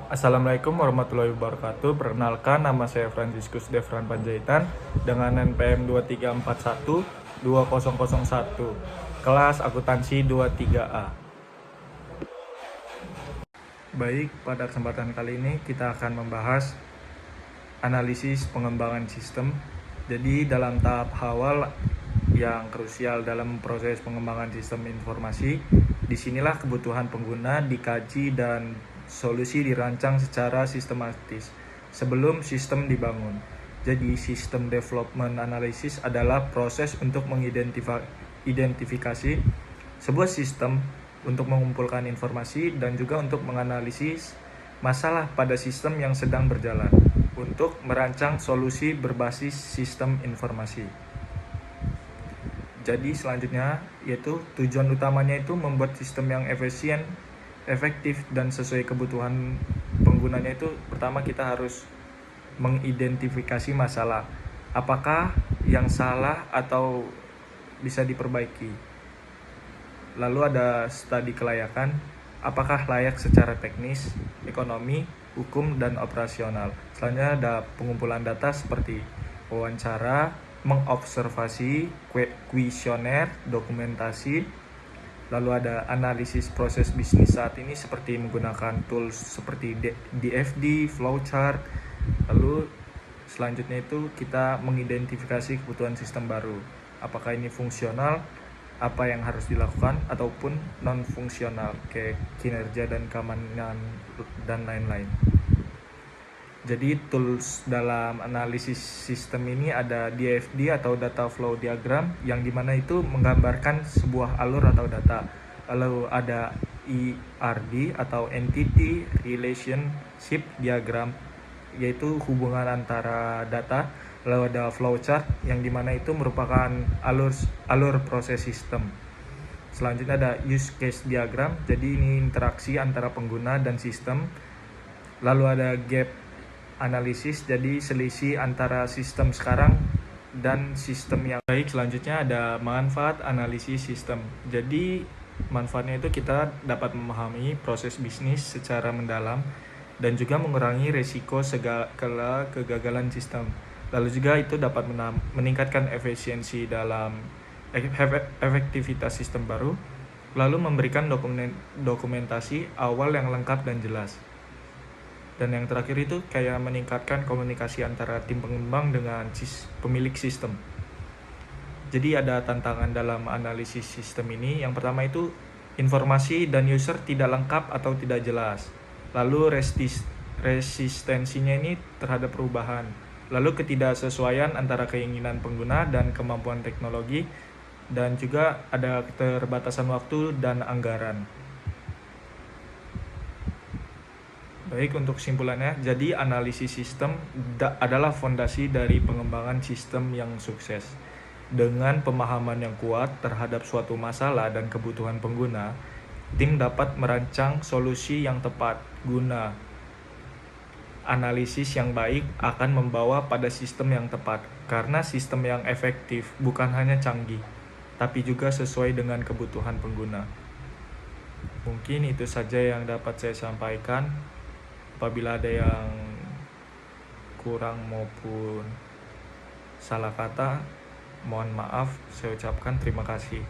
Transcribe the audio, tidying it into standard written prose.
Assalamualaikum warahmatullahi wabarakatuh. Perkenalkan, nama saya Franciscus Devran Panjaitan dengan NPM 2341-2001, kelas akuntansi 23A. Baik, pada kesempatan kali ini kita akan membahas analisis pengembangan sistem. Jadi dalam tahap awal yang krusial dalam proses pengembangan sistem informasi, disinilah kebutuhan pengguna dikaji dan solusi dirancang secara sistematis sebelum sistem dibangun. Jadi sistem development analysis adalah proses untuk mengidentifikasi sebuah sistem untuk mengumpulkan informasi dan juga untuk menganalisis masalah pada sistem yang sedang berjalan untuk merancang solusi berbasis sistem informasi. Jadi selanjutnya yaitu tujuan utamanya itu membuat sistem yang efisien, efektif dan sesuai kebutuhan penggunanya. Itu pertama kita harus mengidentifikasi masalah, apakah yang salah atau bisa diperbaiki. Lalu ada studi kelayakan, apakah layak secara teknis, ekonomi, hukum dan operasional. Selanjutnya ada pengumpulan data seperti wawancara, mengobservasi, kuesioner, dokumentasi. Lalu ada analisis proses bisnis saat ini seperti menggunakan tools seperti DFD, flowchart. Lalu selanjutnya itu kita mengidentifikasi kebutuhan sistem baru. Apakah ini fungsional, apa yang harus dilakukan, ataupun non-fungsional, kayak kinerja dan keamanan dan lain-lain. Jadi tools dalam analisis sistem ini ada DFD atau data flow diagram, yang dimana itu menggambarkan sebuah alur atau data. Lalu ada ERD atau Entity Relationship Diagram, yaitu hubungan antara data. Lalu ada flowchart, yang dimana itu merupakan alur proses sistem. Selanjutnya ada use case diagram, jadi ini interaksi antara pengguna dan sistem. Lalu ada gap analisis, jadi selisih antara sistem sekarang dan sistem yang baik. Selanjutnya ada manfaat analisis sistem. Jadi manfaatnya itu kita dapat memahami proses bisnis secara mendalam dan juga mengurangi risiko segala kegagalan sistem. Lalu juga itu dapat meningkatkan efisiensi dalam efektivitas sistem baru. Lalu memberikan dokumentasi awal yang lengkap dan jelas. Dan yang terakhir itu kayak meningkatkan komunikasi antara tim pengembang dengan pemilik sistem. Jadi ada tantangan dalam analisis sistem ini. Yang pertama itu informasi dan user tidak lengkap atau tidak jelas. Lalu resistensinya ini terhadap perubahan. Lalu ketidaksesuaian antara keinginan pengguna dan kemampuan teknologi. Dan juga ada keterbatasan waktu dan anggaran. Baik, untuk kesimpulannya, jadi analisis sistem adalah fondasi dari pengembangan sistem yang sukses. Dengan pemahaman yang kuat terhadap suatu masalah dan kebutuhan pengguna, tim dapat merancang solusi yang tepat guna. Analisis yang baik akan membawa pada sistem yang tepat, karena sistem yang efektif bukan hanya canggih, tapi juga sesuai dengan kebutuhan pengguna. Mungkin itu saja yang dapat saya sampaikan. Apabila ada yang kurang maupun salah kata, mohon maaf, saya ucapkan terima kasih.